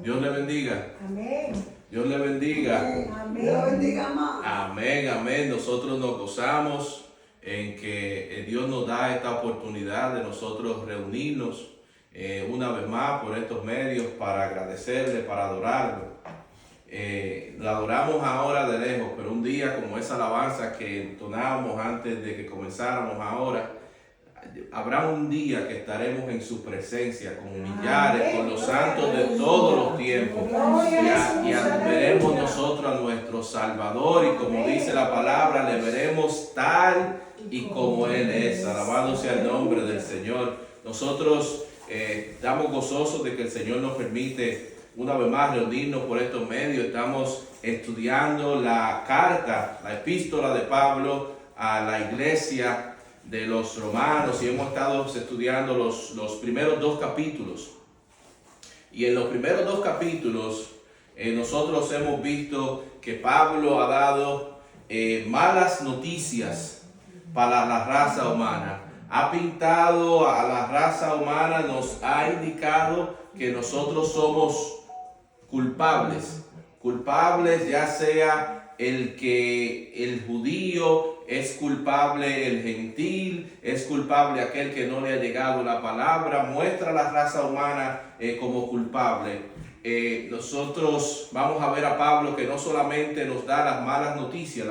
Dios le bendiga. Amén. Dios le bendiga. Amén. Dios bendiga más. Amén, amén. Nosotros nos gozamos en que Dios nos da esta oportunidad de nosotros reunirnos una vez más por estos medios para agradecerle, para adorarlo. Lo adoramos ahora de lejos, pero un día como esa alabanza que entonábamos antes de que comenzáramos ahora, habrá un día que estaremos en su presencia con millares, con los santos de todos los tiempos, y veremos nosotros a nuestro Salvador, y como dice la palabra, le veremos tal y como Él es. Alabado sea el nombre del Señor. Nosotros estamos gozosos de que el Señor nos permite una vez más reunirnos por estos medios. Estamos estudiando la carta, la epístola de Pablo a la iglesia de los romanos, y hemos estado estudiando los primeros dos capítulos. Y en los primeros dos capítulos nosotros hemos visto que Pablo ha dado malas noticias para la raza humana. Ha pintado a la raza humana, nos ha indicado que nosotros somos culpables, ya sea el judío, es culpable el gentil, es culpable aquel que no le ha llegado la palabra. Muestra a la raza humana como culpable. Nosotros vamos a ver a Pablo que no solamente nos da las malas noticias,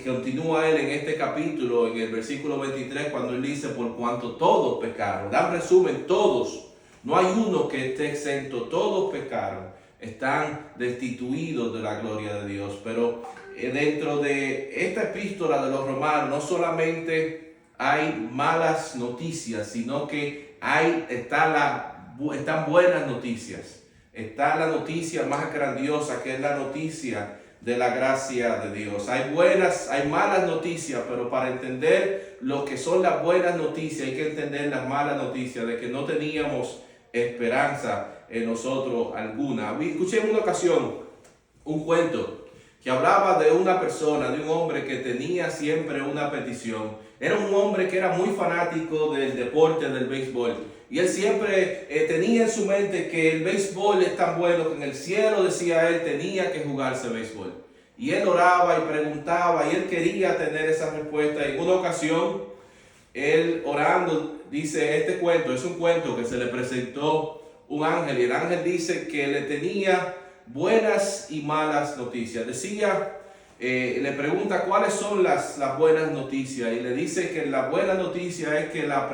continúa él en este capítulo, en el versículo 23, cuando él dice: por cuanto todos pecaron. Da un resumen: todos. No hay uno que esté exento, todos pecaron, están destituidos de la gloria de Dios. Pero dentro de esta epístola de los romanos no solamente hay malas noticias, sino que están buenas noticias. Está la noticia más grandiosa, que es la noticia de la gracia de Dios. Hay malas noticias, pero para entender lo que son las buenas noticias hay que entender las malas noticias, de que no teníamos esperanza en nosotros alguna. Escuché en una ocasión un cuento que hablaba de una persona, de un hombre que tenía siempre una petición. Era un hombre que era muy fanático del deporte del béisbol, y él siempre tenía en su mente que el béisbol es tan bueno que en el cielo, decía él, tenía que jugarse béisbol. Y él oraba y preguntaba, y él quería tener esa respuesta. Y en una ocasión, él orando, dice este cuento, es un cuento que se le presentó un ángel, y el ángel dice que le tenía buenas y malas noticias. Le pregunta cuáles son las buenas noticias, y le dice que la buena noticia es que la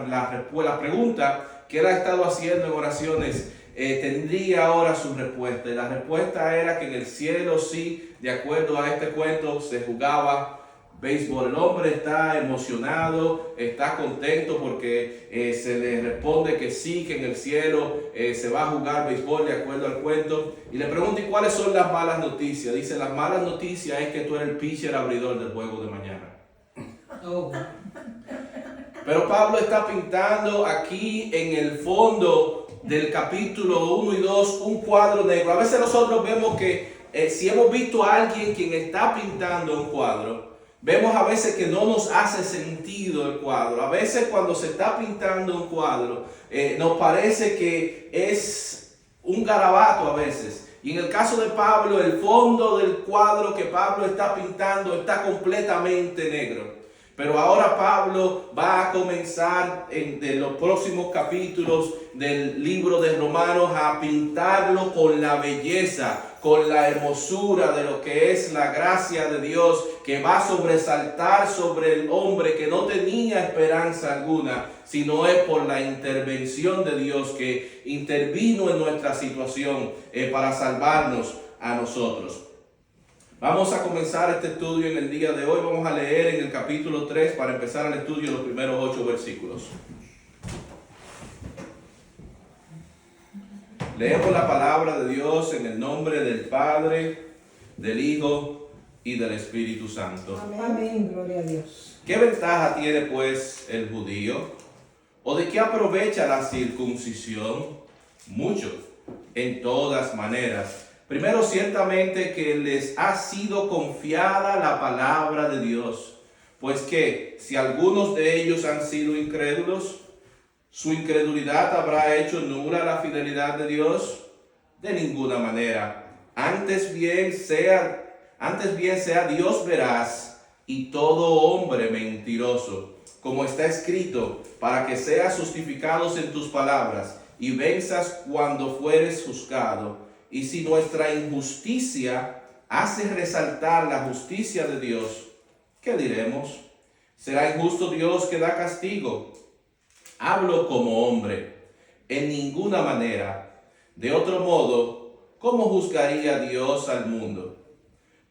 pregunta que él ha estado haciendo en oraciones tendría ahora su respuesta. Y la respuesta era que en el cielo, sí, de acuerdo a este cuento, se jugaba béisbol. El hombre está emocionado, está contento porque se le responde que sí, que en el cielo se va a jugar béisbol de acuerdo al cuento. Y le pregunta: ¿y cuáles son las malas noticias? Dice: las malas noticias es que tú eres el pitcher abridor del juego de mañana. Oh. Pero Pablo está pintando aquí en el fondo del capítulo 1 y 2 un cuadro negro. A veces nosotros vemos que si hemos visto a alguien quien está pintando un cuadro, vemos a veces que no nos hace sentido el cuadro. A veces cuando se está pintando un cuadro, nos parece que es un garabato a veces. Y en el caso de Pablo, el fondo del cuadro que Pablo está pintando está completamente negro. Pero ahora Pablo va a comenzar en los próximos capítulos del libro de Romanos a pintarlo con la belleza, con la hermosura de lo que es la gracia de Dios, que va a sobresaltar sobre el hombre que no tenía esperanza alguna, sino es por la intervención de Dios que intervino en nuestra situación para salvarnos a nosotros. Vamos a comenzar este estudio en el día de hoy. Vamos a leer en el capítulo 3 para empezar el estudio los primeros 8 versículos. Leemos la palabra de Dios en el nombre del Padre, del Hijo y del Espíritu Santo. Amén. Gloria a Dios. ¿Qué ventaja tiene pues el judío? ¿O de qué aprovecha la circuncisión? Mucho, en todas maneras. Primero, ciertamente que les ha sido confiada la palabra de Dios, pues que si algunos de ellos han sido incrédulos, ¿Su incredulidad habrá hecho nula la fidelidad de Dios? De ninguna manera. Antes bien sea Dios veraz y todo hombre mentiroso, como está escrito, para que seas justificados en tus palabras y venzas cuando fueres juzgado. Y si nuestra injusticia hace resaltar la justicia de Dios, ¿qué diremos? ¿Será injusto Dios que da castigo? Hablo como hombre, en ninguna manera. De otro modo, ¿cómo juzgaría Dios al mundo?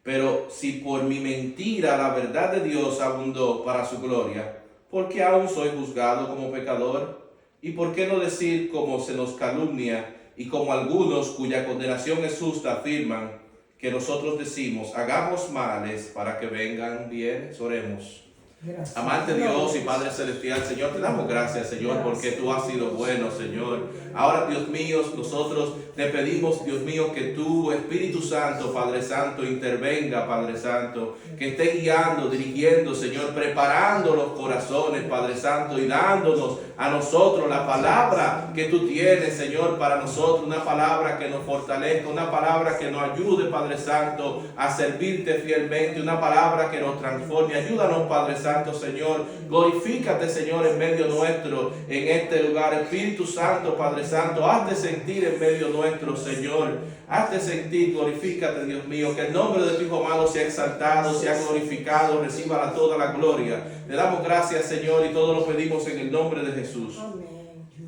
Pero si por mi mentira la verdad de Dios abundó para su gloria, ¿por qué aún soy juzgado como pecador? ¿Y por qué no decir como se nos calumnia y como algunos cuya condenación es justa afirman que nosotros decimos, hagamos males para que vengan bienes? Oremos. Gracias. Amante Dios y Padre Celestial, Señor, te damos gracias, Señor, porque tú has sido bueno, Señor. Ahora, Dios mío, nosotros te pedimos, Dios mío, que tú, Espíritu Santo, Padre Santo, intervenga, Padre Santo, que esté guiando, dirigiendo, Señor, preparando los corazones, Padre Santo, y dándonos a nosotros la palabra que tú tienes, Señor, para nosotros, una palabra que nos fortalezca, una palabra que nos ayude, Padre Santo, a servirte fielmente, una palabra que nos transforme. Ayúdanos, Padre Santo, Señor, glorifícate, Señor, en medio nuestro, en este lugar. Espíritu Santo, Padre Santo, hazte sentir en medio nuestro, Señor, hazte sentir, glorifícate, Dios mío, que el nombre de tu Hijo amado sea exaltado, sea glorificado, reciba toda la gloria. Le damos gracias, Señor, y todo lo pedimos en el nombre de Jesús.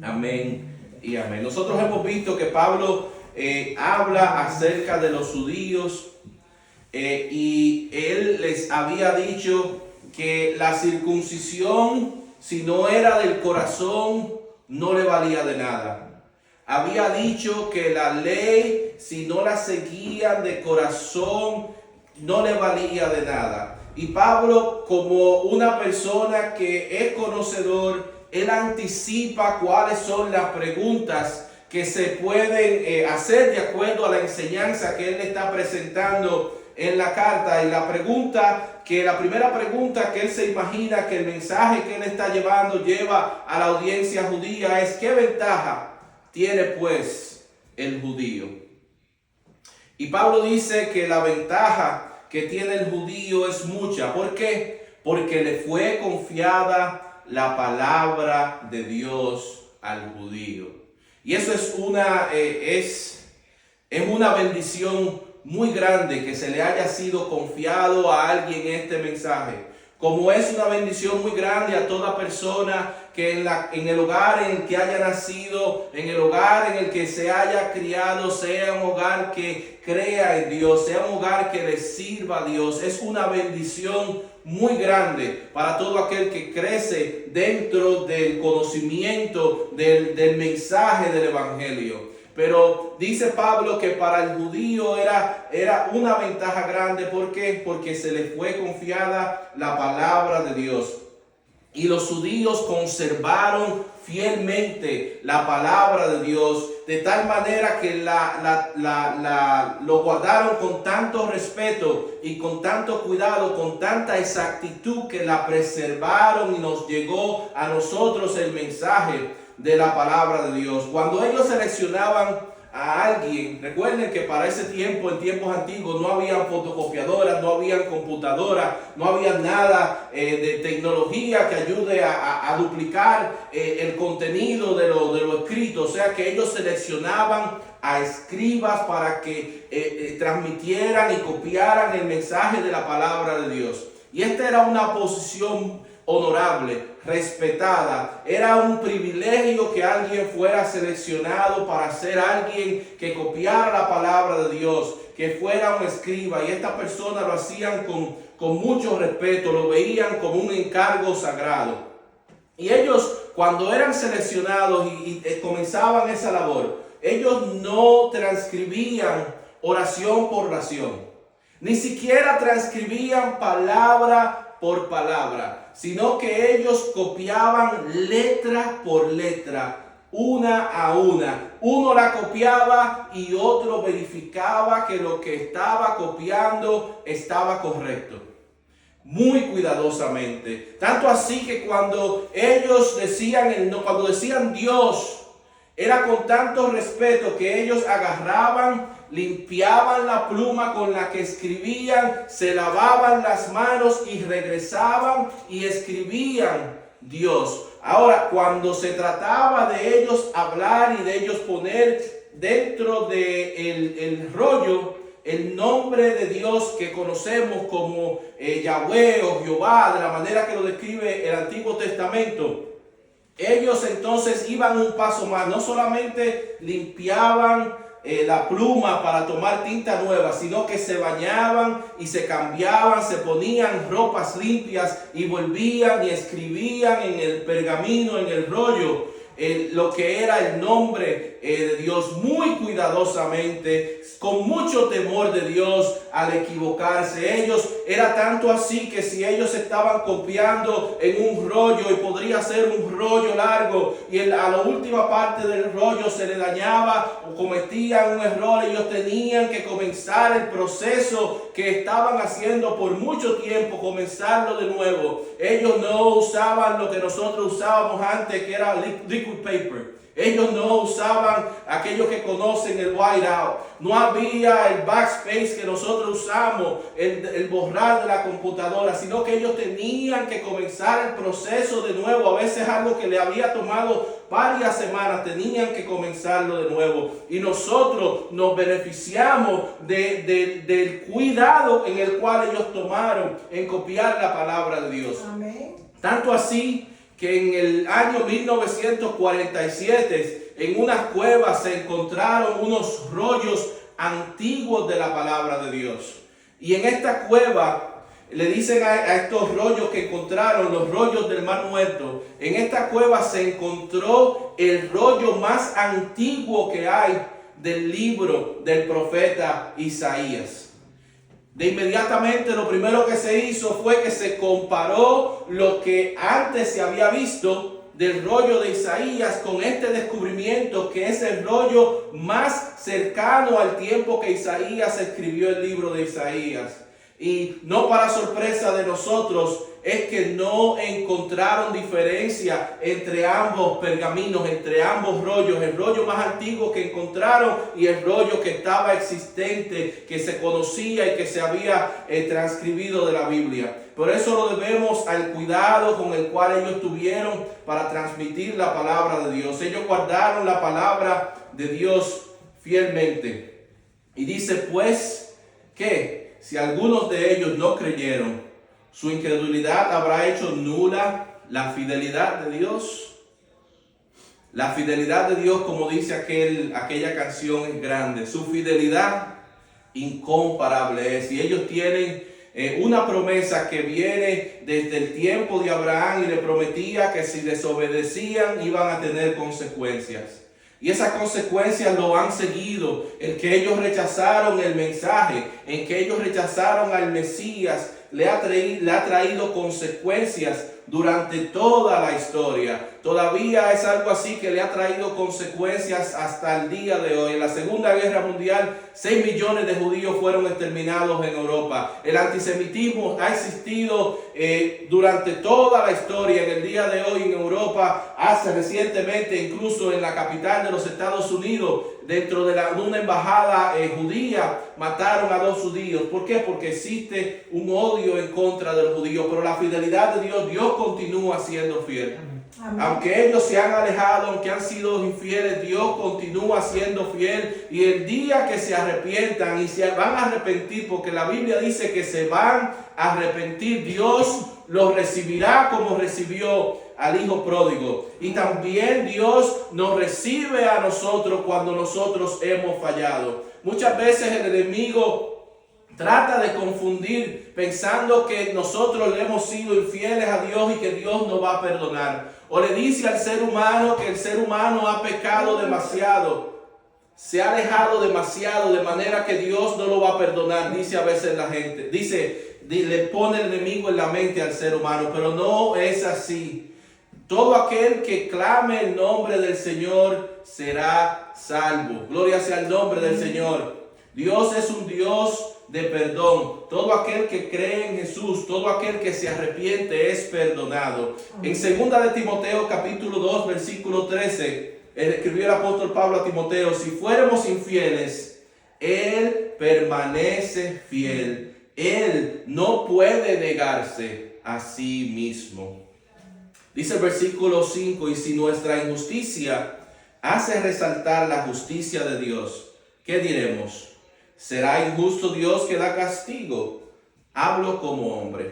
Amén y amén. Nosotros hemos visto que Pablo habla acerca de los judíos y él les había dicho que la circuncisión, si no era del corazón, no le valía de nada. Había dicho que la ley, si no la seguían de corazón, no le valía de nada. Y Pablo, como una persona que es conocedor, él anticipa cuáles son las preguntas que se pueden hacer de acuerdo a la enseñanza que él está presentando en la carta. Y la primera pregunta que él se imagina que el mensaje que él está lleva a la audiencia judía es: ¿qué ventaja tiene pues el judío? Y Pablo dice que la ventaja que tiene el judío es mucha. ¿Por qué? Porque le fue confiada la palabra de Dios al judío. Y eso es una bendición muy grande que se le haya sido confiado a alguien este mensaje. Como es una bendición muy grande a toda persona que en el hogar en el que haya nacido, en el hogar en el que se haya criado, sea un hogar que crea en Dios, sea un hogar que le sirva a Dios. Es una bendición muy grande para todo aquel que crece dentro del conocimiento del mensaje del Evangelio. Pero dice Pablo que para el judío era una ventaja grande. ¿Por qué? Porque se le fue confiada la palabra de Dios. Y los judíos conservaron fielmente la palabra de Dios, de tal manera que lo guardaron con tanto respeto y con tanto cuidado, con tanta exactitud, que la preservaron y nos llegó a nosotros el mensaje de la palabra de Dios. Cuando ellos seleccionaban a alguien, recuerden que para ese tiempo, en tiempos antiguos, no había fotocopiadoras, no había computadoras, no había nada de tecnología que ayude a duplicar el contenido de lo escrito. O sea que ellos seleccionaban a escribas para que transmitieran y copiaran el mensaje de la palabra de Dios. Y esta era una posición honorable, respetada. Era un privilegio que alguien fuera seleccionado para ser alguien que copiara la palabra de Dios, que fuera un escriba. Y esta persona lo hacían con mucho respeto, lo veían como un encargo sagrado. Y ellos, cuando eran seleccionados y comenzaban esa labor, ellos no transcribían oración por oración, ni siquiera transcribían palabra por palabra, sino que ellos copiaban letra por letra, una a una. Uno la copiaba y otro verificaba que lo que estaba copiando estaba correcto. muy cuidadosamente. Tanto así que cuando ellos decían, cuando decían Dios, era con tanto respeto que ellos agarraban, limpiaban la pluma con la que escribían, se lavaban las manos y regresaban y escribían Dios. Ahora, cuando se trataba de ellos hablar y de ellos poner dentro de el rollo el nombre de Dios que conocemos como Yahweh o Jehová, de la manera que lo describe el Antiguo Testamento, ellos entonces iban un paso más. No solamente limpiaban la pluma para tomar tinta nueva, sino que se bañaban y se cambiaban, se ponían ropas limpias y volvían y escribían en el pergamino, en el rollo, lo que era el nombre de Dios, muy cuidadosamente, con mucho temor de Dios al equivocarse. Ellos era tanto así que si ellos estaban copiando en un rollo y podría ser un rollo largo y a la última parte del rollo se le dañaba o cometían un error, ellos tenían que comenzar el proceso que estaban haciendo por mucho tiempo, comenzarlo de nuevo. Ellos no usaban lo que nosotros usábamos antes, que era liquid paper. Ellos no usaban aquello que conocen, el whiteout. No había el backspace que nosotros usamos, el borrar de la computadora, sino que ellos tenían que comenzar el proceso de nuevo. A veces algo que le había tomado varias semanas, tenían que comenzarlo de nuevo. Y nosotros nos beneficiamos del cuidado en el cual ellos tomaron en copiar la palabra de Dios. Amén. Tanto así que en el año 1947 en unas cuevas se encontraron unos rollos antiguos de la palabra de Dios. Y en esta cueva le dicen a estos rollos que encontraron, los rollos del Mar Muerto, en esta cueva se encontró el rollo más antiguo que hay del libro del profeta Isaías. De inmediatamente lo primero que se hizo fue que se comparó lo que antes se había visto del rollo de Isaías con este descubrimiento, que es el rollo más cercano al tiempo que Isaías escribió el libro de Isaías. Y no para sorpresa de nosotros, es que no encontraron diferencia entre ambos pergaminos, entre ambos rollos, el rollo más antiguo que encontraron y el rollo que estaba existente, que se conocía y que se había transcribido de la Biblia. Por eso lo debemos al cuidado con el cual ellos tuvieron para transmitir la palabra de Dios. Ellos guardaron la palabra de Dios fielmente. Y dice pues que si algunos de ellos no creyeron, su incredulidad habrá hecho nula la fidelidad de Dios. La fidelidad de Dios, como dice aquella canción, es grande. Su fidelidad incomparable es. Y ellos tienen una promesa que viene desde el tiempo de Abraham y le prometía que si desobedecían iban a tener consecuencias. Y esas consecuencias lo han seguido. El que ellos rechazaron el mensaje, en que ellos rechazaron al Mesías, le ha traído consecuencias durante toda la historia. Todavía es algo así que le ha traído consecuencias hasta el día de hoy. En la Segunda Guerra Mundial, 6 millones de judíos fueron exterminados en Europa. El antisemitismo ha existido durante toda la historia. En el día de hoy en Europa, hace recientemente, incluso en la capital de los Estados Unidos, dentro de una embajada judía, mataron a 2 judíos. ¿Por qué? Porque existe un odio en contra de los judíos. Pero la fidelidad de Dios, Dios continúa siendo fiel. Amén. Aunque ellos se han alejado, aunque han sido infieles, Dios continúa siendo fiel. Y el día que se arrepientan y se van a arrepentir, porque la Biblia dice que se van a arrepentir, Dios los recibirá como recibió al hijo pródigo. Y también Dios nos recibe a nosotros cuando nosotros hemos fallado. Muchas veces el enemigo trata de confundir pensando que nosotros le hemos sido infieles a Dios y que Dios nos va a perdonar. O le dice al ser humano que el ser humano ha pecado demasiado, se ha alejado demasiado, de manera que Dios no lo va a perdonar, dice a veces la gente. Le pone el enemigo en la mente al ser humano, pero no es así. Todo aquel que clame el nombre del Señor será salvo. Gloria sea el nombre del Señor. Dios es un Dios de perdón. Todo aquel que cree en Jesús, todo aquel que se arrepiente es perdonado. En 2 de Timoteo capítulo 2 versículo 13, escribió el apóstol Pablo a Timoteo: si fuéramos infieles, Él permanece fiel. Él no puede negarse a sí mismo. Dice el versículo 5: y si nuestra injusticia hace resaltar la justicia de Dios, ¿qué diremos? ¿Será injusto Dios que da castigo? Hablo como hombre.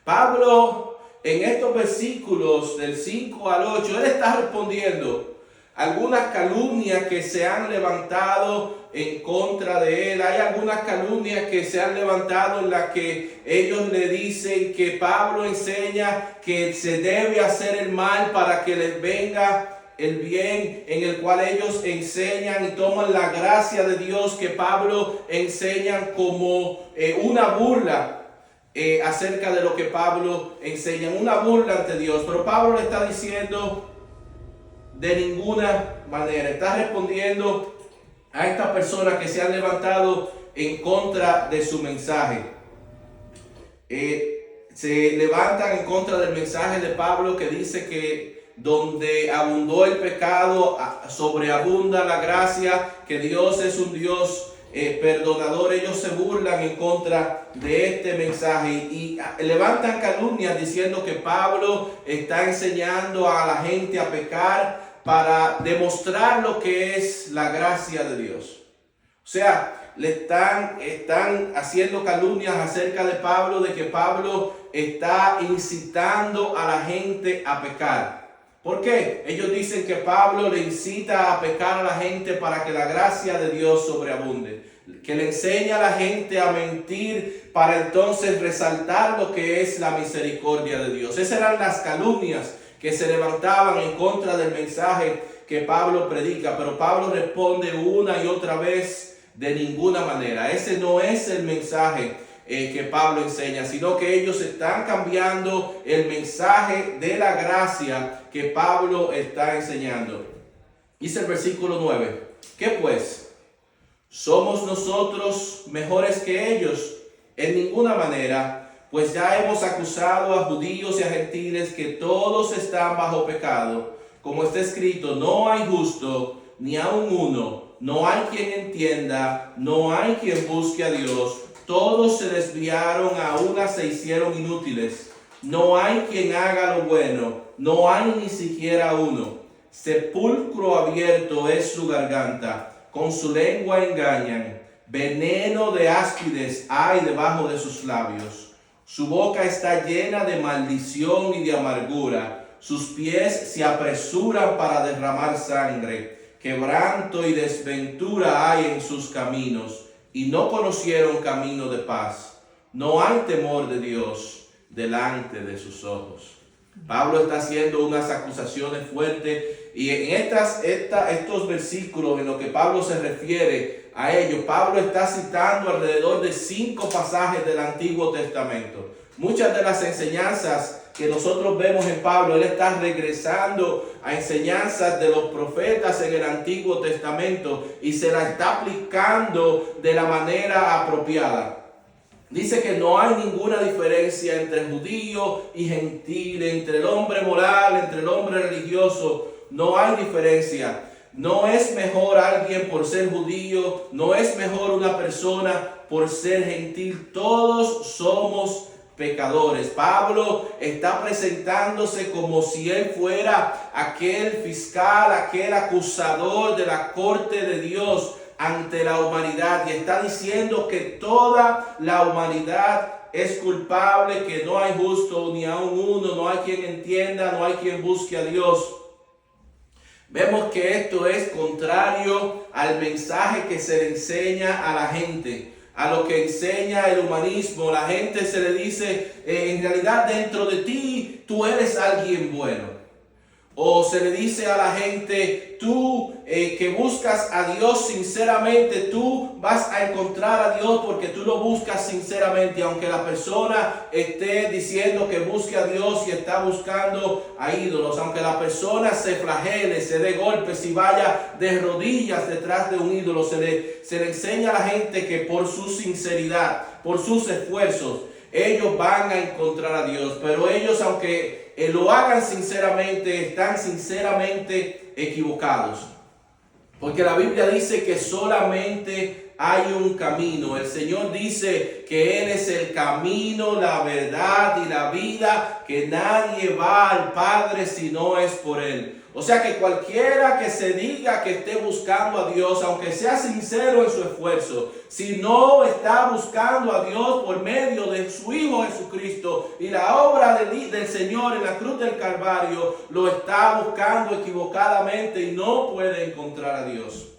Pablo, en estos versículos del 5 al 8, él está respondiendo algunas calumnias que se han levantado en contra de él. Hay algunas calumnias que se han levantado en las que ellos le dicen que Pablo enseña que se debe hacer el mal para que les venga el bien, en el cual ellos enseñan y toman la gracia de Dios que Pablo enseñan como una burla acerca de lo que Pablo enseña, una burla ante Dios. Pero Pablo le está diciendo: de ninguna manera. Está respondiendo a estas personas que se han levantado en contra de su mensaje. Se levantan en contra del mensaje de Pablo, que dice que donde abundó el pecado, sobreabunda la gracia, que Dios es un Dios perdonador. Ellos se burlan en contra de este mensaje y levantan calumnias diciendo que Pablo está enseñando a la gente a pecar para demostrar lo que es la gracia de Dios. O sea, le están haciendo calumnias acerca de Pablo, de que Pablo está incitando a la gente a pecar. ¿Por qué? Ellos dicen que Pablo le incita a pecar a la gente para que la gracia de Dios sobreabunde, que le enseña a la gente a mentir para entonces resaltar lo que es la misericordia de Dios. Esas eran las calumnias que se levantaban en contra del mensaje que Pablo predica, pero Pablo responde una y otra vez: de ninguna manera. Ese no es el mensaje que Pablo enseña, sino que ellos están cambiando el mensaje de la gracia que Pablo está enseñando. Dice el versículo 9: ¿qué pues? ¿Somos nosotros mejores que ellos? En ninguna manera, pues ya hemos acusado a judíos y a gentiles que todos están bajo pecado. Como está escrito: no hay justo, ni aun uno, no hay quien entienda, no hay quien busque a Dios. Todos se desviaron, a una se hicieron inútiles. No hay quien haga lo bueno, no hay ni siquiera uno. Sepulcro abierto es su garganta, con su lengua engañan. Veneno de áspides hay debajo de sus labios. Su boca está llena de maldición y de amargura. Sus pies se apresuran para derramar sangre. Quebranto y desventura hay en sus caminos, y no conocieron camino de paz. No hay temor de Dios delante de sus ojos. Pablo está haciendo unas acusaciones fuertes, y en estos versículos, en lo que Pablo se refiere a ellos, Pablo está citando alrededor de 5 pasajes del Antiguo Testamento. Muchas de las enseñanzas que nosotros vemos en Pablo, él está regresando a enseñanzas de los profetas en el Antiguo Testamento y se la está aplicando de la manera apropiada. Dice que no hay ninguna diferencia entre judío y gentil, entre el hombre moral, entre el hombre religioso. No hay diferencia. No es mejor alguien por ser judío, no es mejor una persona por ser gentil. Todos somos pecadores. Pablo está presentándose como si él fuera aquel fiscal, aquel acusador de la corte de Dios ante la humanidad, y está diciendo que toda la humanidad es culpable, que no hay justo ni aun uno, no hay quien entienda, no hay quien busque a Dios. Vemos que esto es contrario al mensaje que se le enseña a la gente, a lo que enseña el humanismo. La gente se le dice, en realidad dentro de ti tú eres alguien bueno. O se le dice a la gente, tú que buscas a Dios sinceramente, tú vas a encontrar a Dios porque tú lo buscas sinceramente. Aunque la persona esté diciendo que busque a Dios y está buscando a ídolos, aunque la persona se flagele, se dé golpes y vaya de rodillas detrás de un ídolo, se le enseña a la gente que por su sinceridad, por sus esfuerzos, ellos van a encontrar a Dios. Pero ellos, aunque lo hagan sinceramente, están sinceramente equivocados. Porque la Biblia dice que solamente hay un camino. El Señor dice que Él es el camino, la verdad y la vida, que nadie va al Padre si no es por Él. O sea que cualquiera que se diga que esté buscando a Dios, aunque sea sincero en su esfuerzo, si no está buscando a Dios por medio de su Hijo Jesucristo y la obra del Señor en la cruz del Calvario, lo está buscando equivocadamente y no puede encontrar a Dios.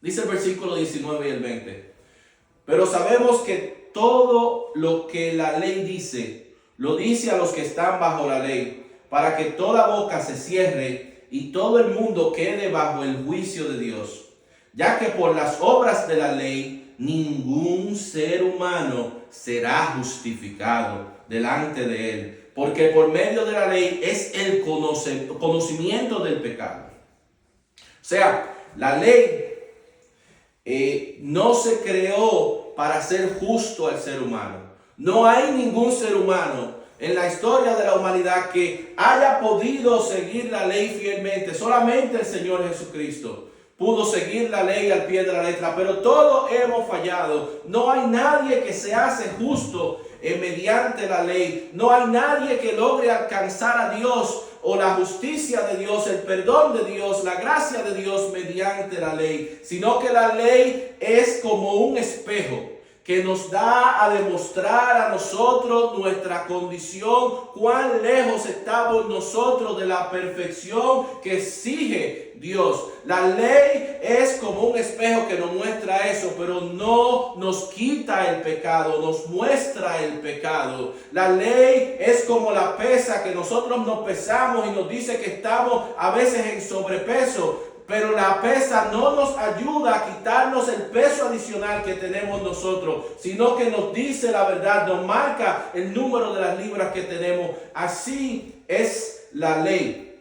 Dice el versículo 19 y el 20. Pero sabemos que todo lo que la ley dice, lo dice a los que están bajo la ley, para que toda boca se cierre y todo el mundo quede bajo el juicio de Dios, ya que por las obras de la ley ningún ser humano será justificado delante de Él, porque por medio de la ley es el conocimiento del pecado. O sea, la ley no se creó para hacer justo al ser humano. No hay ningún ser humano en la historia de la humanidad que haya podido seguir la ley fielmente. Solamente el Señor Jesucristo pudo seguir la ley al pie de la letra, pero todos hemos fallado. No hay nadie que se hace justo mediante la ley. No hay nadie que logre alcanzar a Dios o la justicia de Dios, el perdón de Dios, la gracia de Dios mediante la ley, sino que la ley es como un espejo que nos da a demostrar a nosotros nuestra condición, cuán lejos estamos nosotros de la perfección que exige Dios. La ley es como un espejo que nos muestra eso, pero no nos quita el pecado, nos muestra el pecado. La ley es como la pesa que nosotros nos pesamos y nos dice que estamos a veces en sobrepeso. Pero la pesa no nos ayuda a quitarnos el peso adicional que tenemos nosotros, sino que nos dice la verdad, nos marca el número de las libras que tenemos. Así es la ley.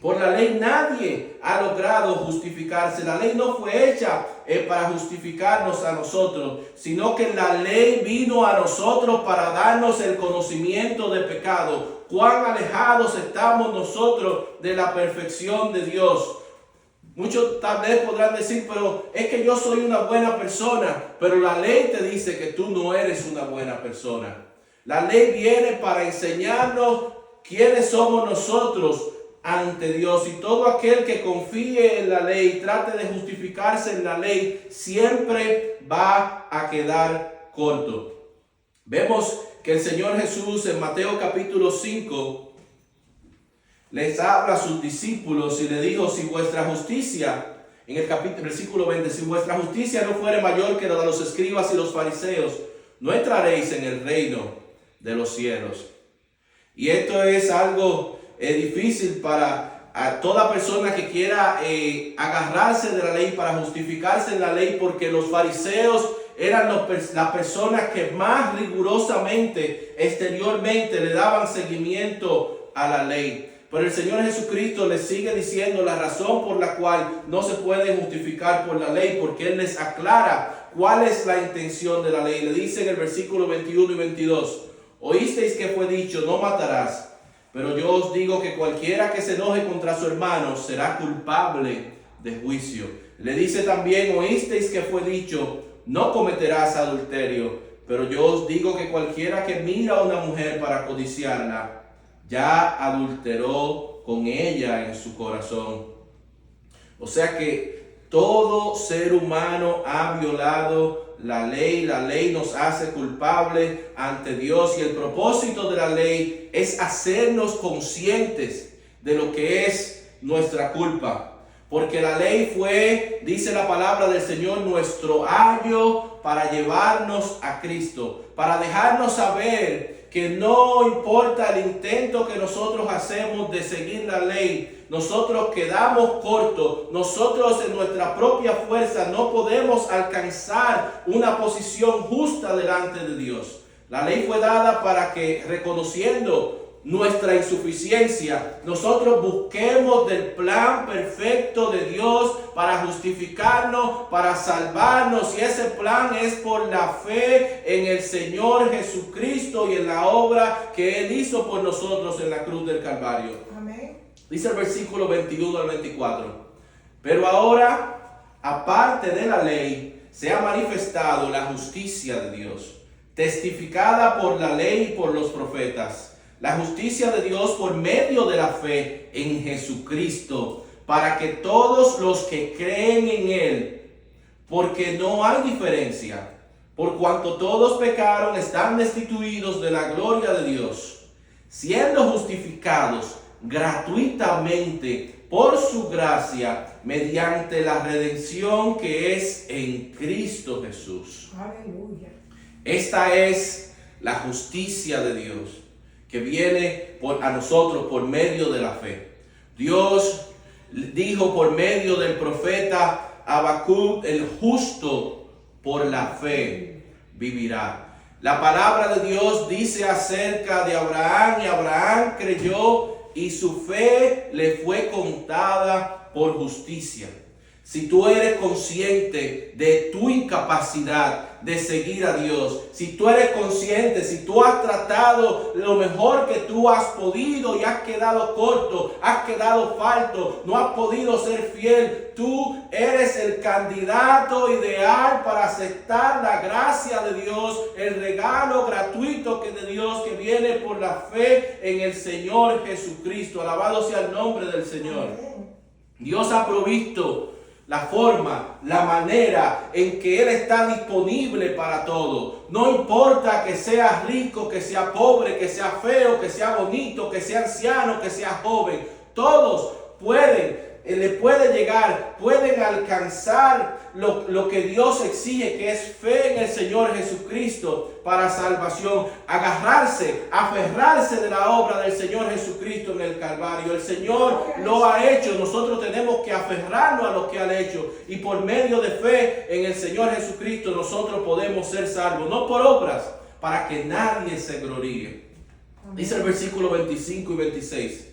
Por la ley nadie ha logrado justificarse. La ley no fue hecha para justificarnos a nosotros, sino que la ley vino a nosotros para darnos el conocimiento de pecado. Cuán alejados estamos nosotros de la perfección de Dios. Muchos tal vez podrán decir, pero es que yo soy una buena persona, pero la ley te dice que tú no eres una buena persona. La ley viene para enseñarnos quiénes somos nosotros ante Dios, y todo aquel que confíe en la ley y trate de justificarse en la ley, siempre va a quedar corto. Vemos que el Señor Jesús en Mateo capítulo 5 les habla a sus discípulos y le dijo, si vuestra justicia, en el versículo 20, si vuestra justicia no fuere mayor que la de los escribas y los fariseos, no entraréis en el reino de los cielos. Y esto es algo difícil para toda persona que quiera agarrarse de la ley para justificarse en la ley, porque los fariseos eran las personas que más rigurosamente, exteriormente, le daban seguimiento a la ley. Pero el Señor Jesucristo les sigue diciendo la razón por la cual no se puede justificar por la ley, porque Él les aclara cuál es la intención de la ley. Le dice en el versículo 21 y 22, oísteis que fue dicho, no matarás, pero yo os digo que cualquiera que se enoje contra su hermano será culpable de juicio. Le dice también, oísteis que fue dicho, no cometerás adulterio, pero yo os digo que cualquiera que mira a una mujer para codiciarla, ya adulteró con ella en su corazón. O sea que todo ser humano ha violado la ley nos hace culpables ante Dios, y el propósito de la ley es hacernos conscientes de lo que es nuestra culpa. Porque la ley fue, dice la palabra del Señor, nuestro ayo para llevarnos a Cristo, para dejarnos saber que no importa el intento que nosotros hacemos de seguir la ley, nosotros quedamos cortos. Nosotros en nuestra propia fuerza no podemos alcanzar una posición justa delante de Dios. La ley fue dada para que, reconociendo nuestra insuficiencia, nosotros busquemos del plan perfecto de Dios para justificarnos, para salvarnos, y ese plan es por la fe en el Señor Jesucristo y en la obra que Él hizo por nosotros en la cruz del Calvario. Amén. Dice el versículo 21 al 24: pero ahora, aparte de la ley, se ha manifestado la justicia de Dios, testificada por la ley y por los profetas, la justicia de Dios por medio de la fe en Jesucristo, para que todos los que creen en Él, porque no hay diferencia, por cuanto todos pecaron, están destituidos de la gloria de Dios, siendo justificados gratuitamente por su gracia, mediante la redención que es en Cristo Jesús. Aleluya. Esta es la justicia de Dios, que viene a nosotros por medio de la fe. Dios dijo por medio del profeta Habacuc: el justo por la fe vivirá. La palabra de Dios dice acerca de Abraham: y Abraham creyó y su fe le fue contada por justicia. Si tú eres consciente de tu incapacidad de seguir a Dios, si tú eres consciente, si tú has tratado lo mejor que tú has podido y has quedado corto, has quedado falto, no has podido ser fiel, tú eres el candidato ideal para aceptar la gracia de Dios, el regalo gratuito de Dios que viene por la fe en el Señor Jesucristo. Alabado sea el nombre del Señor. Dios ha provisto la forma, la manera en que Él está disponible para todo. No importa que seas rico, que sea pobre, que sea feo, que sea bonito, que sea anciano, que sea joven. Todos le puede llegar, pueden alcanzar lo que Dios exige, que es fe en el Señor Jesucristo para salvación. Agarrarse, aferrarse de la obra del Señor Jesucristo en el Calvario. El Señor lo ha hecho, nosotros tenemos que aferrarnos a lo que ha hecho, y por medio de fe en el Señor Jesucristo nosotros podemos ser salvos, no por obras, para que nadie se gloríe. Dice el versículo 25 y 26: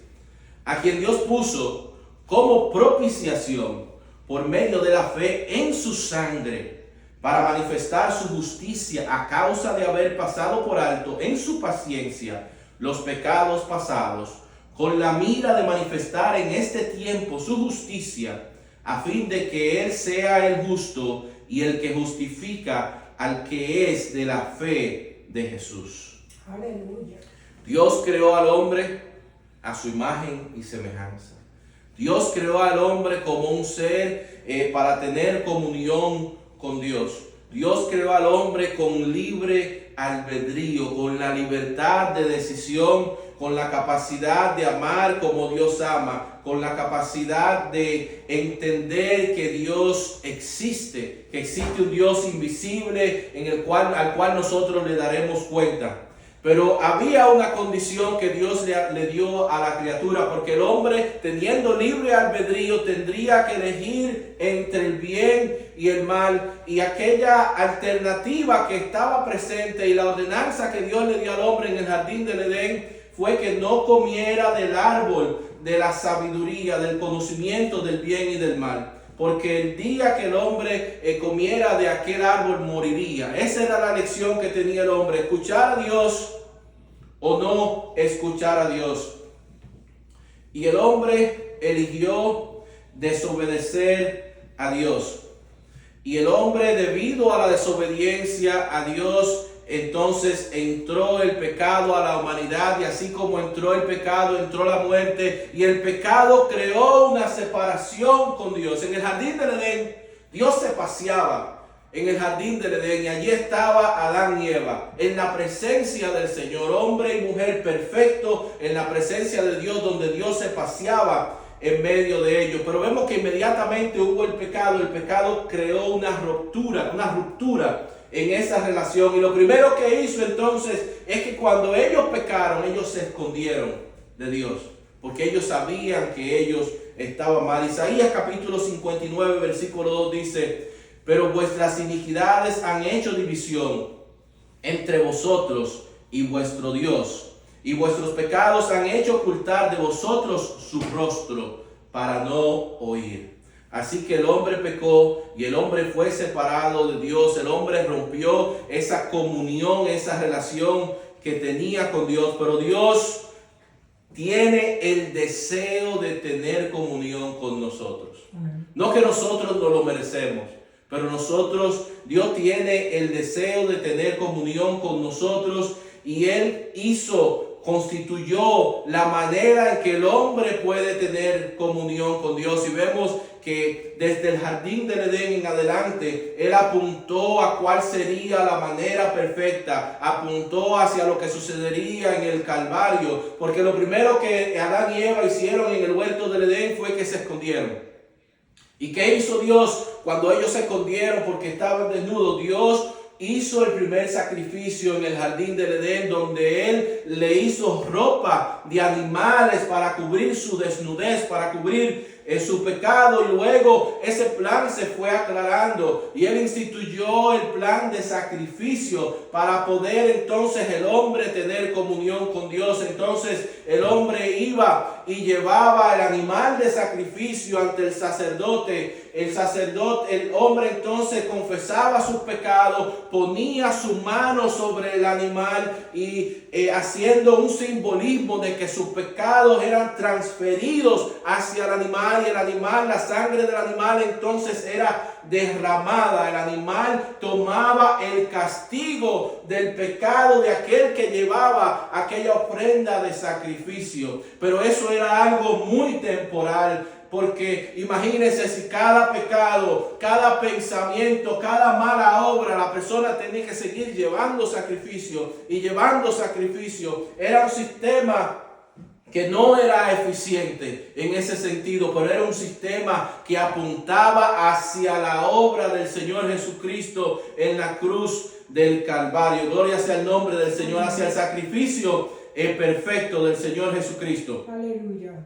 a quien Dios puso como propiciación por medio de la fe en su sangre, para manifestar su justicia a causa de haber pasado por alto en su paciencia los pecados pasados, con la mira de manifestar en este tiempo su justicia, a fin de que Él sea el justo y el que justifica al que es de la fe de Jesús. Aleluya. Dios creó al hombre a su imagen y semejanza. Dios creó al hombre como un ser para tener comunión con Dios. Dios creó al hombre con libre albedrío, con la libertad de decisión, con la capacidad de amar como Dios ama, con la capacidad de entender que Dios existe, que existe un Dios invisible al cual nosotros le daremos cuenta. Pero había una condición que Dios le dio a la criatura, porque el hombre, teniendo libre albedrío, tendría que elegir entre el bien y el mal, y aquella alternativa que estaba presente y la ordenanza que Dios le dio al hombre en el jardín del Edén fue que no comiera del árbol de la sabiduría, del conocimiento del bien y del mal. Porque el día que el hombre comiera de aquel árbol moriría. Esa era la lección que tenía el hombre: escuchar a Dios o no escuchar a Dios. Y el hombre eligió desobedecer a Dios. Y el hombre, debido a la desobediencia a Dios, entonces entró el pecado a la humanidad, y así como entró el pecado, entró la muerte, y el pecado creó una separación con Dios. En el jardín del Edén, Dios se paseaba en el jardín del Edén, y allí estaba Adán y Eva, en la presencia del Señor, hombre y mujer perfecto, en la presencia de Dios, donde Dios se paseaba en medio de ellos. Pero vemos que inmediatamente hubo el pecado creó una ruptura en esa relación. Y lo primero que hizo entonces es que cuando ellos pecaron, ellos se escondieron de Dios, porque ellos sabían que ellos estaban mal. Isaías capítulo 59, versículo 2 dice: pero vuestras iniquidades han hecho división entre vosotros y vuestro Dios, y vuestros pecados han hecho ocultar de vosotros su rostro para no oír. Así que el hombre pecó y el hombre fue separado de Dios. El hombre rompió esa comunión, esa relación que tenía con Dios. Pero Dios tiene el deseo de tener comunión con nosotros. No que nosotros no lo merecemos, pero Dios tiene el deseo de tener comunión con nosotros, y Él constituyó la manera en que el hombre puede tener comunión con Dios. Y vemos que desde el jardín del Edén en adelante, Él apuntó a cuál sería la manera perfecta, apuntó hacia lo que sucedería en el Calvario, porque lo primero que Adán y Eva hicieron en el huerto del Edén fue que se escondieron. ¿Y qué hizo Dios cuando ellos se escondieron porque estaban desnudos? Dios hizo el primer sacrificio en el jardín del Edén, donde Él le hizo ropa de animales para cubrir su desnudez, para cubrir su pecado. Y luego ese plan se fue aclarando y Él instituyó el plan de sacrificio para poder entonces el hombre tener comunión con Dios. Entonces el hombre iba y llevaba el animal de sacrificio ante el sacerdote. El hombre entonces confesaba sus pecados, ponía su mano sobre el animal y haciendo un simbolismo de que sus pecados eran transferidos hacia el animal, y el animal, la sangre del animal entonces era derramada. El animal tomaba el castigo del pecado de aquel que llevaba aquella ofrenda de sacrificio. Pero eso era algo muy temporal, porque imagínense si cada pecado, cada pensamiento, cada mala obra, la persona tenía que seguir llevando sacrificio y llevando sacrificio. Era un sistema que no era eficiente en ese sentido, pero era un sistema que apuntaba hacia la obra del Señor Jesucristo en la cruz del Calvario. Gloria sea el nombre del Señor, hacia el sacrificio perfecto del Señor Jesucristo. Aleluya.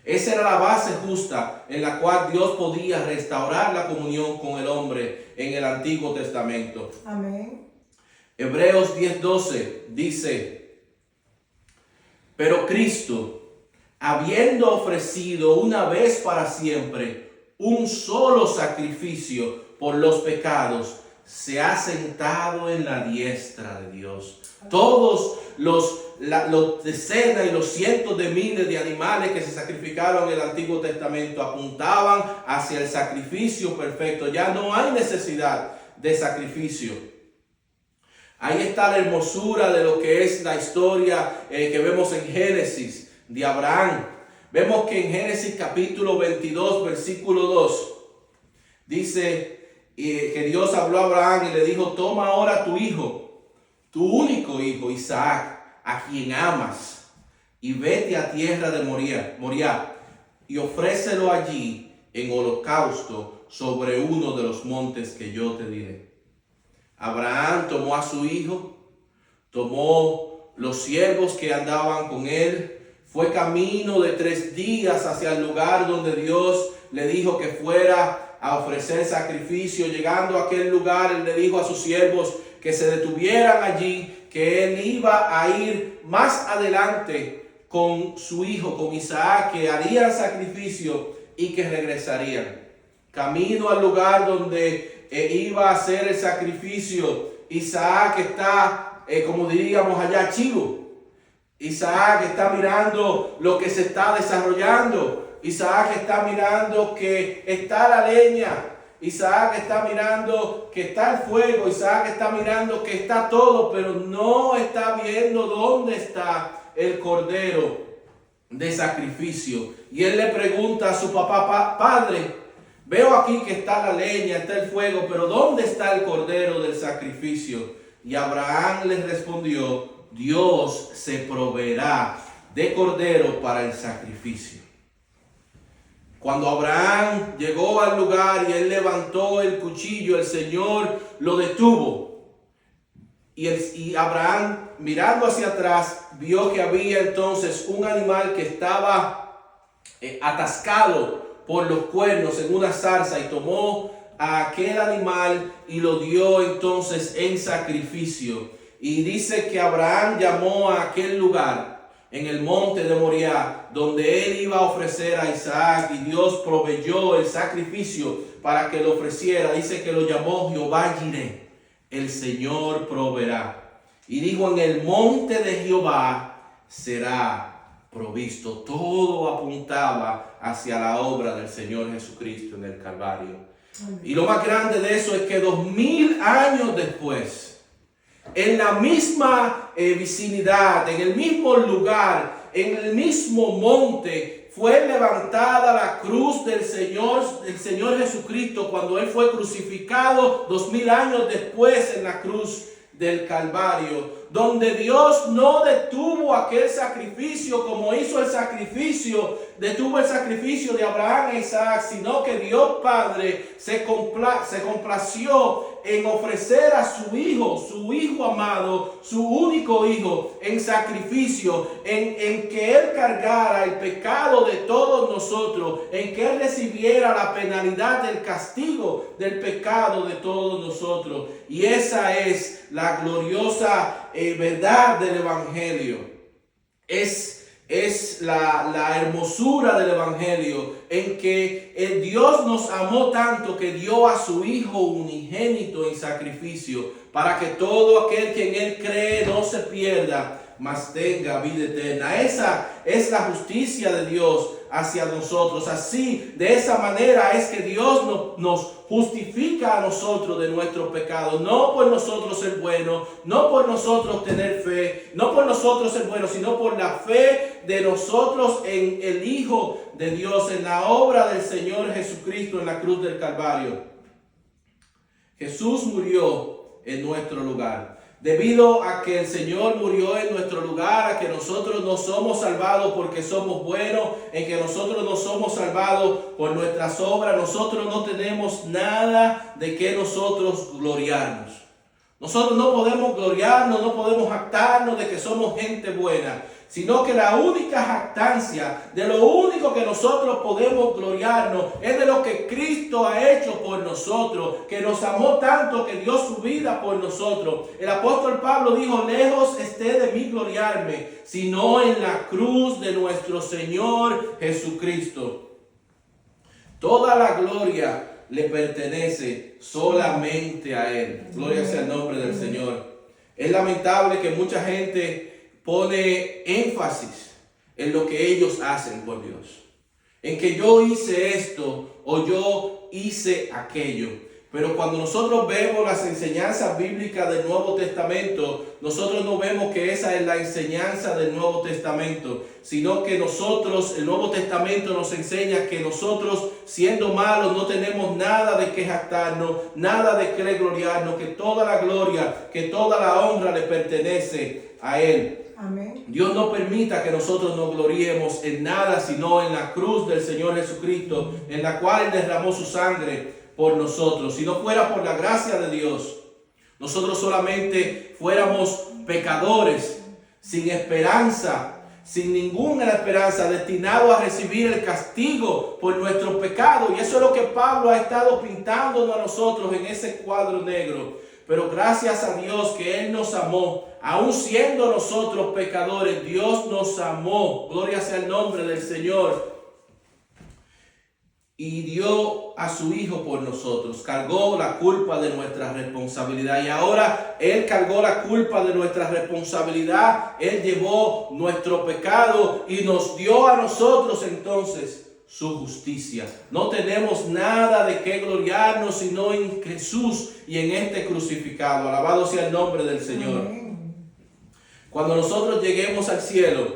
Esa era la base justa en la cual Dios podía restaurar la comunión con el hombre en el Antiguo Testamento. Amén. Hebreos 10:12 dice: pero Cristo, habiendo ofrecido una vez para siempre un solo sacrificio por los pecados, se ha sentado en la diestra de Dios. Todos los decenas y los cientos de miles de animales que se sacrificaron en el Antiguo Testamento apuntaban hacia el sacrificio perfecto. Ya no hay necesidad de sacrificio. Ahí está la hermosura de lo que es la historia que vemos en Génesis de Abraham. Vemos que en Génesis capítulo 22, versículo 2, dice que Dios habló a Abraham y le dijo: toma ahora tu hijo, tu único hijo Isaac, a quien amas, y vete a tierra de Moriah, y ofrécelo allí en holocausto sobre uno de los montes que yo te diré. Abraham tomó a su hijo, tomó los siervos que andaban con él, fue camino de 3 días hacia el lugar donde Dios le dijo que fuera a ofrecer sacrificio. Llegando a aquel lugar, él le dijo a sus siervos que se detuvieran allí, que él iba a ir más adelante con su hijo, con Isaac, que harían sacrificio y que regresarían. Camino al lugar donde iba a hacer el sacrificio, Isaac está, como diríamos allá, chivo. Isaac está mirando lo que se está desarrollando. Isaac está mirando que está la leña. Isaac está mirando que está el fuego. Isaac está mirando que está todo, pero no está viendo dónde está el cordero de sacrificio. Y él le pregunta a su papá: padre, veo aquí que está la leña, está el fuego, pero ¿dónde está el cordero del sacrificio? Y Abraham les respondió: Dios se proveerá de cordero para el sacrificio. Cuando Abraham llegó al lugar y él levantó el cuchillo, el Señor lo detuvo. Y Abraham, mirando hacia atrás, vio que había entonces un animal que estaba atascado por los cuernos en una zarza, y tomó a aquel animal y lo dio entonces en sacrificio. Y dice que Abraham llamó a aquel lugar en el monte de Moriah, donde él iba a ofrecer a Isaac, y Dios proveyó el sacrificio para que lo ofreciera. Dice que lo llamó Jehová Jireh, el Señor proveerá. Y dijo: en el monte de Jehová será provisto. Todo apuntaba hacia la obra del Señor Jesucristo en el Calvario. Amén. Y lo más grande de eso es que 2000 años después, en la misma vicinidad, en el mismo lugar, en el mismo monte, fue levantada la cruz del Señor Jesucristo cuando Él fue crucificado 2000 años después en la cruz del Calvario, donde Dios no detuvo aquel sacrificio como hizo detuvo el sacrificio de Abraham e Isaac, sino que Dios Padre se complació en ofrecer a su hijo amado, su único hijo, en sacrificio, en que Él cargara el pecado de todos nosotros, en que Él recibiera la penalidad del castigo del pecado de todos nosotros. Y esa es la gloriosa verdad del Evangelio. Es la hermosura del Evangelio, en que el Dios nos amó tanto que dio a su Hijo unigénito en sacrificio, para que todo aquel que en Él cree no se pierda, mas tenga vida eterna. Esa es la justicia de Dios hacia nosotros. Así, de esa manera es que Dios nos justifica a nosotros de nuestro pecado, no por nosotros ser buenos, no por nosotros tener fe, no por nosotros ser buenos, sino por la fe de nosotros en el Hijo de Dios, en la obra del Señor Jesucristo en la cruz del Calvario. Jesús murió en nuestro lugar. Debido a que el Señor murió en nuestro lugar, a que nosotros no somos salvados porque somos buenos, en que nosotros no somos salvados por nuestras obras, nosotros no tenemos nada de que nosotros gloriarnos. Nosotros no podemos gloriarnos, no podemos jactarnos de que somos gente buena, sino que la única jactancia, de lo único que nosotros podemos gloriarnos, es de lo que Cristo ha hecho por nosotros, que nos amó tanto que dio su vida por nosotros. El apóstol Pablo dijo: lejos esté de mí gloriarme, sino en la cruz de nuestro Señor Jesucristo. Toda la gloria le pertenece solamente a Él. Gloria sea el nombre del Señor. Es lamentable que mucha gente pone énfasis en lo que ellos hacen por Dios, en que yo hice esto o yo hice aquello. Pero cuando nosotros vemos las enseñanzas bíblicas del Nuevo Testamento, nosotros no vemos que esa es la enseñanza del Nuevo Testamento, sino que el Nuevo Testamento nos enseña que nosotros, siendo malos, no tenemos nada de qué jactarnos, nada de qué gloriarnos, que toda la gloria, que toda la honra le pertenece a Él. Amén. Dios no permita que nosotros nos gloriemos en nada, sino en la cruz del Señor Jesucristo, en la cual Él derramó su sangre por nosotros. Si no fuera por la gracia de Dios, nosotros solamente fuéramos pecadores, sin esperanza, sin ninguna esperanza, destinados a recibir el castigo por nuestro pecado. Y eso es lo que Pablo ha estado pintándonos a nosotros en ese cuadro negro. Pero gracias a Dios que Él nos amó, aun siendo nosotros pecadores, Dios nos amó. Gloria sea el nombre del Señor. Y dio a su Hijo por nosotros, cargó la culpa de nuestra responsabilidad. Y ahora Él cargó la culpa de nuestra responsabilidad, Él llevó nuestro pecado y nos dio a nosotros entonces su justicia. No tenemos nada de qué gloriarnos sino en Jesús y en este crucificado. Alabado sea el nombre del Señor. Amén. Cuando nosotros lleguemos al cielo,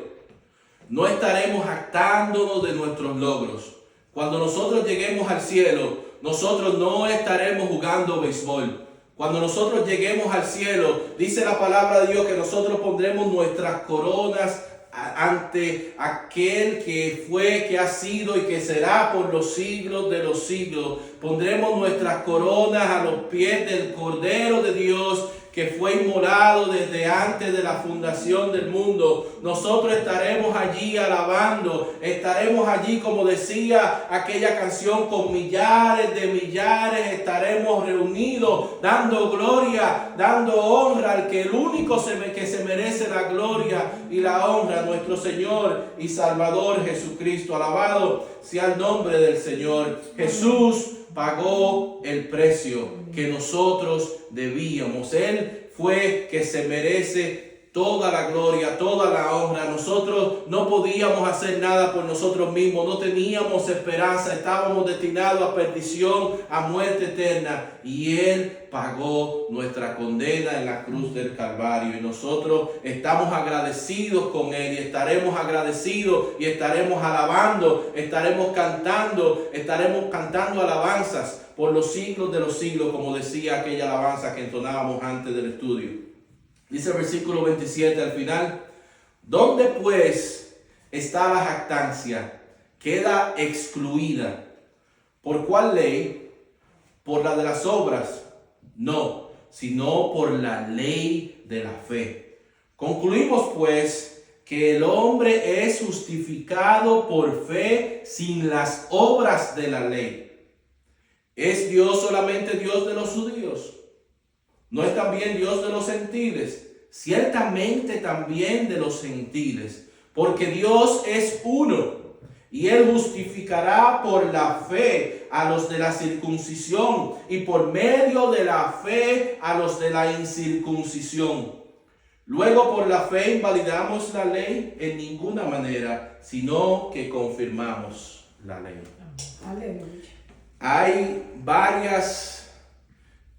no estaremos jactándonos de nuestros logros. Cuando nosotros lleguemos al cielo, nosotros no estaremos jugando béisbol. Cuando nosotros lleguemos al cielo, dice la palabra de Dios que nosotros pondremos nuestras coronas ante aquel que fue, que ha sido y que será por los siglos de los siglos. Pondremos nuestras coronas a los pies del Cordero de Dios, que fue inmolado desde antes de la fundación del mundo. Nosotros estaremos allí alabando, estaremos allí, como decía aquella canción, con millares de millares estaremos reunidos, dando gloria, dando honra al que el único que se merece la gloria y la honra, nuestro Señor y Salvador Jesucristo. Alabado sea el nombre del Señor. Jesús pagó el precio que nosotros debíamos. Él fue que se merece toda la gloria, toda la honra. Nosotros no podíamos hacer nada por nosotros mismos, no teníamos esperanza, estábamos destinados a perdición, a muerte eterna, y Él pagó nuestra condena en la cruz del Calvario, y nosotros estamos agradecidos con Él, y estaremos agradecidos y estaremos alabando, estaremos cantando alabanzas por los siglos de los siglos, como decía aquella alabanza que entonábamos antes del estudio. Dice el versículo 27 al final: ¿dónde pues está la jactancia? Queda excluida. ¿Por cuál ley? ¿Por la de las obras? No, sino por la ley de la fe. Concluimos pues que el hombre es justificado por fe sin las obras de la ley. ¿Es Dios solamente Dios de los judíos? ¿No es también Dios de los gentiles? Ciertamente también de los gentiles, porque Dios es uno, y Él justificará por la fe a los de la circuncisión, y por medio de la fe a los de la incircuncisión. Luego, por la fe invalidamos la ley en ninguna manera, sino que confirmamos la ley. Aleluya. Hay varias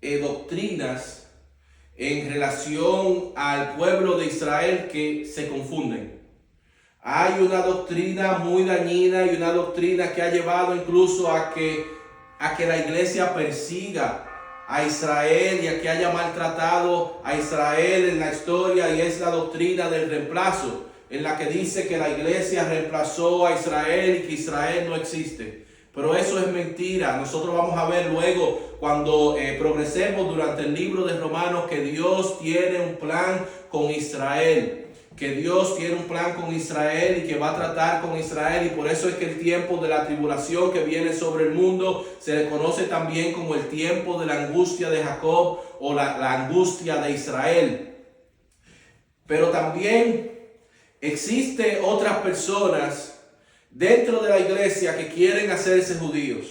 doctrinas en relación al pueblo de Israel que se confunden. Hay una doctrina muy dañina y una doctrina que ha llevado incluso a que la iglesia persiga a Israel y a que haya maltratado a Israel en la historia, y es la doctrina del reemplazo, en la que dice que la iglesia reemplazó a Israel y que Israel no existe. Pero eso es mentira. Nosotros vamos a ver luego, cuando progresemos durante el libro de Romanos, que Dios tiene un plan con Israel. Que Dios tiene un plan con Israel y que va a tratar con Israel. Y por eso es que el tiempo de la tribulación que viene sobre el mundo se le conoce también como el tiempo de la angustia de Jacob, o la angustia de Israel. Pero también existe otras personas dentro de la iglesia que quieren hacerse judíos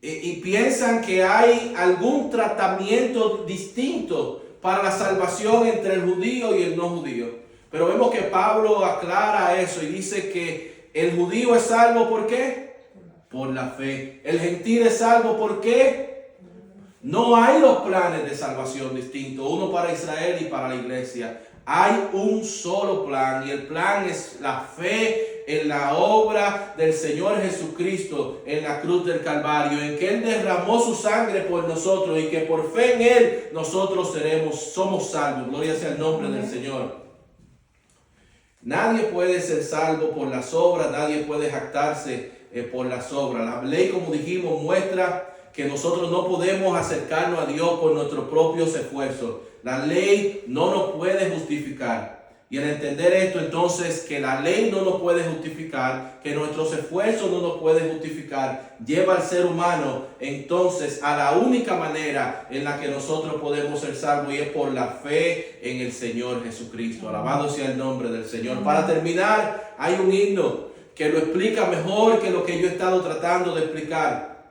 y piensan que hay algún tratamiento distinto para la salvación entre el judío y el no judío. Pero vemos que Pablo aclara eso y dice que el judío es salvo ¿por qué? Por la fe. El gentil es salvo ¿por qué? No hay los planes de salvación distintos, uno para Israel y para la iglesia. Hay un solo plan, y el plan es la fe en la obra del Señor Jesucristo en la cruz del Calvario, en que Él derramó su sangre por nosotros, y que por fe en Él nosotros somos salvos. Gloria sea el nombre del Señor. Nadie puede ser salvo por las obras, nadie puede jactarse por las obras. La ley, como dijimos, muestra que nosotros no podemos acercarnos a Dios por nuestros propios esfuerzos. La ley no nos puede justificar. Y al entender esto, entonces, que la ley no nos puede justificar, que nuestros esfuerzos no nos pueden justificar, lleva al ser humano entonces a la única manera en la que nosotros podemos ser salvos, y es por la fe en el Señor Jesucristo. Alabado sea el nombre del Señor. Para terminar, hay un himno que lo explica mejor que lo que yo he estado tratando de explicar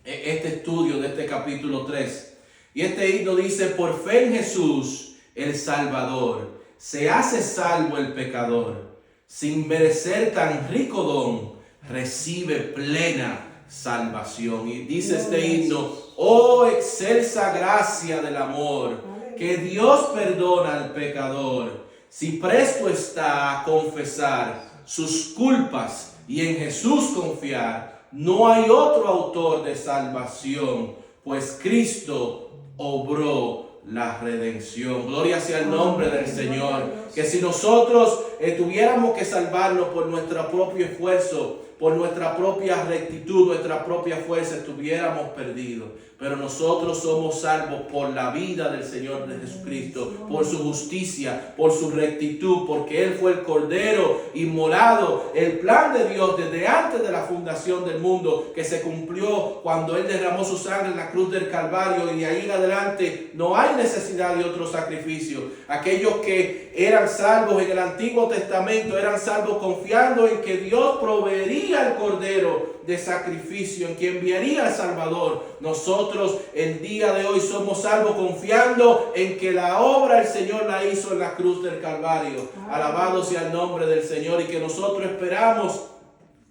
en este estudio de este capítulo 3. Y este himno dice: por fe en Jesús el Salvador, se hace salvo el pecador, sin merecer tan rico don, recibe plena salvación. Y dice este himno: oh excelsa gracia del amor, que Dios perdona al pecador, si presto está a confesar sus culpas y en Jesús confiar. No hay otro autor de salvación, pues Cristo obró la redención. Gloria sea el nombre del Señor. Que si nosotros tuviéramos que salvarnos por nuestro propio esfuerzo, por nuestra propia rectitud, nuestra propia fuerza, estuviéramos perdidos. Pero nosotros somos salvos por la vida del Señor de Jesucristo, por su justicia, por su rectitud, porque Él fue el Cordero inmolado, el plan de Dios desde antes de la fundación del mundo, que se cumplió cuando Él derramó su sangre en la cruz del Calvario, y de ahí en adelante no hay necesidad de otro sacrificio. Aquellos que eran salvos en el Antiguo Testamento eran salvos confiando en que Dios proveería el Cordero de sacrificio, en que enviaría al Salvador. Nosotros el día de hoy somos salvos confiando en que la obra el Señor la hizo en la cruz del Calvario. Alabado sea el nombre del Señor, y que nosotros esperamos,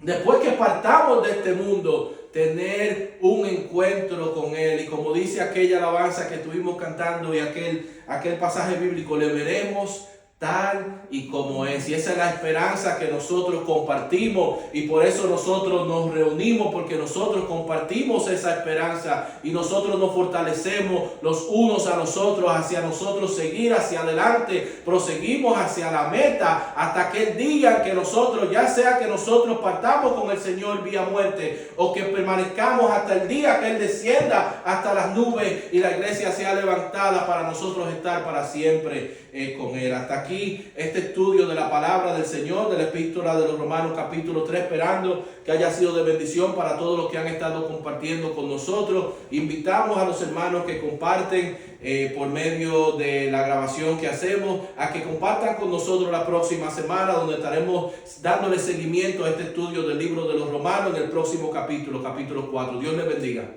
después que partamos de este mundo, tener un encuentro con Él. Y como dice aquella alabanza que estuvimos cantando y aquel pasaje bíblico, le veremos tal y como es. Y esa es la esperanza que nosotros compartimos, y por eso nosotros nos reunimos, porque nosotros compartimos esa esperanza y nosotros nos fortalecemos los unos a los otros, hacia nosotros seguir hacia adelante, proseguimos hacia la meta hasta aquel día en que nosotros, ya sea que nosotros partamos con el Señor vía muerte, o que permanezcamos hasta el día que Él descienda hasta las nubes y la iglesia sea levantada para nosotros estar para siempre con Él. Hasta aquí este estudio de la palabra del Señor, de la epístola de los Romanos capítulo 3, esperando que haya sido de bendición para todos los que han estado compartiendo con nosotros. Invitamos a los hermanos que comparten por medio de la grabación que hacemos, a que compartan con nosotros la próxima semana, donde estaremos dándole seguimiento a este estudio del libro de los Romanos en el próximo capítulo 4. Dios les bendiga.